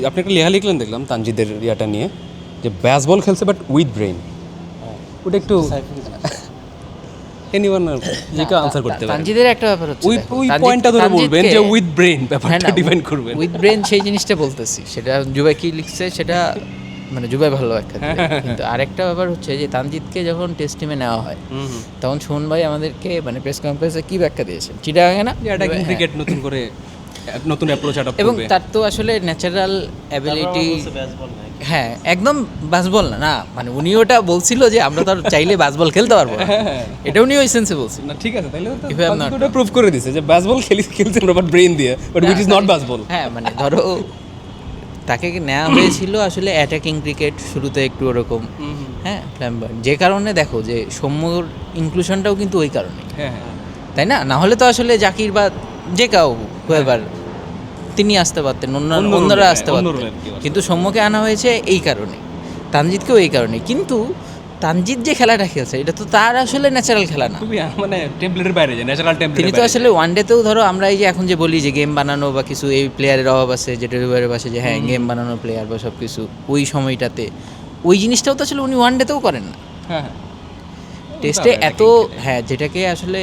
আপনি একটা লেখা লিখলেন দেখলাম তানজিদের ইয়াটা নিয়ে, যে ব্যাসবল খেলছে বাট উইথ ব্রেইন। ওটা একটু এনিওয়ান যে কেউ আনসার করতে পারে। তানজিদের একটা ব্যাপার হচ্ছে, ওই পয়েন্টটা ধরে বলবেন যে উইথ ব্রেইন ব্যাপারটা ডিফাইন করবেন। উইথ ব্রেন সেই জিনিসটা বলতেছি, সেটা জুবাই কি লিখছে সেটা মানে জুবাই ভালো একটা কিন্তু আরেকটা ব্যাপার হচ্ছে যে তানজিদকে যখন টেস্ট টিমে নেওয়া হয় তখন সুমন ভাই আমাদেরকে মানে প্রেস কনফারেন্সে কি ব্যাখ্যা দিয়েছেন, চিটাগাঙে না অ্যাটাকিং ক্রিকেট নতুন করে নতুন অ্যাপ্রোচ অ্যাডপ্ট করবে, এবং তার তো আসলে ন্যাচারাল অ্যাবিলিটি, হ্যাঁ একদম বাসবল না মানে উনি ওটা বলছিল যে আমরা তো আর চাইলে বাসবল খেলতে পারবো না, এটা উনি ওই সেন্সে বলছিল না ঠিক আছে, তাইলে If I am not ওটা প্রুভ করে দিছে যে ব্যাসবল খেলছে আমরা বাট ব্রেইন দিয়ে, বাট হুইচ ইজ নট ব্যাসবল। হ্যাঁ মানে ধরো তাকে নেওয়া হয়েছিল আসলে অ্যাটাকিং ক্রিকেট শুরুতে একটু ওরকম, হ্যাঁ ফ্ল্যাম্বার্ট, যে কারণে দেখো যে সৌম্যর ইনক্লুশনটাও কিন্তু ওই কারণে, হ্যাঁ তাই না? না হলে তো আসলে জাকির বা যে কাউ এবার তিনি আসতে পারতেন, অন্যরা আসতে পারতেন, কিন্তু সৌম্যকে আনা হয়েছে এই কারণে, তানজিদকেও এই কারণে। কিন্তু তানজিদ যে খেলাটা খেলছে এটা তো তার আসলে ন্যাচারাল খেলা না, খুবই মানে টেমপ্লেটের বাইরে যায়, ন্যাচারাল টেমপ্লেট। তিনি তো আসলে ওয়ানডেতেও ধরো আমরা এই যে এখন যে বলি যে গেম বানানো বা কিছু এই প্লেয়ারের অভাব আছে, যেটা রবিবারের পাশে যে হ্যাঁ গেম বানানোর প্লেয়ার বা সব কিছু ওই সময়টাতে ওই জিনিসটাও তো আসলে উনি ওয়ানডেতেও করেন না, হ্যাঁ টেস্টে এত, হ্যাঁ যেটাকে আসলে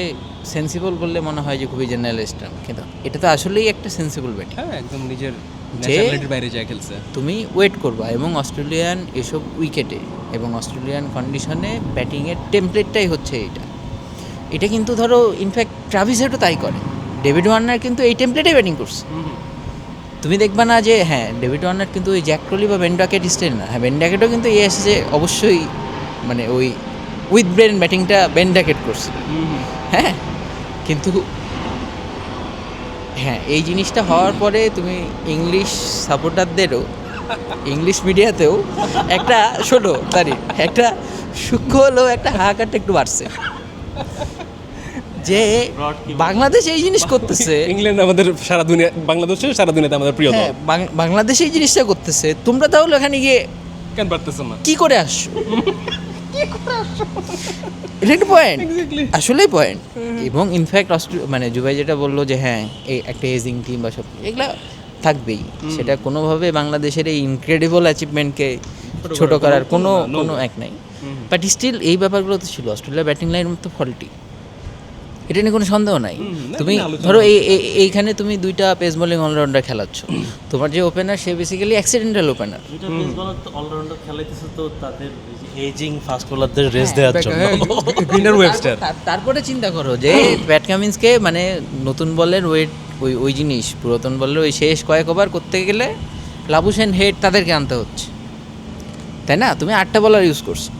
সেন্সিবল বললে মনে হয় যে খুবই জেনারেলিস্ট, কিন্তু এটা তো আসলেই একটা সেন্সিবল ব্যাটিং, হ্যাঁ একদম নিজের যে ন্যাচারালিটির বাইরে যায় খেলছে। তুমি ওয়েট করবা এবং অস্ট্রেলিয়ান এসব উইকেটে এবং অস্ট্রেলিয়ান কন্ডিশনে ব্যাটিংয়ের টেমপ্লেটটাই হচ্ছে এটা। এটা কিন্তু ধরো ইনফ্যাক্ট ট্রাভিস হেডও তাই করে, ডেভিড ওয়ার্নার কিন্তু এই টেমপ্লেটে ব্যাটিং করছে। তুমি দেখবা না যে হ্যাঁ ডেভিড ওয়ার্নার কিন্তু ওই জ্যাক ক্রলি বা বেন ডকেট স্টাইল না, হ্যাঁ বেন ডকেটও কিন্তু এসেছে অবশ্যই মানে ওই উইথ ব্রেন ব্যাটিংটা বেন ডকেট করছে, হ্যাঁ কিন্তু হ্যাঁ এই জিনিসটা হওয়ার পরে তুমি ইংলিশ সাপোর্টারদেরও ইংলিশ মিডিয়াতেও একটা শোনো তারি একটা সূক্ষ্ম হলেও একটা হাহাকারটা একটু বাড়ছে যে বাংলাদেশ এই জিনিস করতেছে, ইংল্যান্ড আমাদের সারা দুনিয়া, বাংলাদেশে সারা দুনিয়াতে আমাদের প্রিয় দল, হ্যাঁ বাংলাদেশ এই জিনিসটা করতেছে, তোমরা তাহলে ওখানে গিয়ে কেন পারতেছো না? কি করে আসছো? এটা একটা পয়েন্ট, আসলেই পয়েন্ট। এবং ইনফ্যাক্ট মানে জুবাই যেটা বললো যে হ্যাঁ এই একটা এজিং টিম বা সব এগুলা থাকবেই, সেটা কোনোভাবে বাংলাদেশের এই ইনক্রেডিবল অ্যাচিভমেন্টকে ছোট করার কোনো এক নাই, বাট স্টিল এই ব্যাপারগুলো তো ছিল। অস্ট্রেলিয়া ব্যাটিং লাইন তো ফল্টি, এটা নিয়ে কোনো সন্দেহ নাই। তুমি ধরো এইখানে তুমি দুইটা পেস বোলিং অলরাউন্ডার খেলাচ্ছ, তোমার যে ওপেনার সে বেসিক্যালি অ্যাক্সিডেন্টাল ওপেনার, দুইটা পেস বোলার অলরাউন্ডার খেলাইতেছে তো তাদের এজিং ফাস্ট বোলারদের রেস দেওয়ার জন্য। Greener Webster. তারপরে চিন্তা করো যে প্যাট কামিন্সকে মানে নতুন বলের ওয়েট ওই জিনিস পুরাতন বলের ওই শেষ কয়েক ওভার করতে গেলে লাবুসেন হেড তাদেরকে আনতে হচ্ছে, তাই না? তুমি 8টা বলার ইউজ করছো,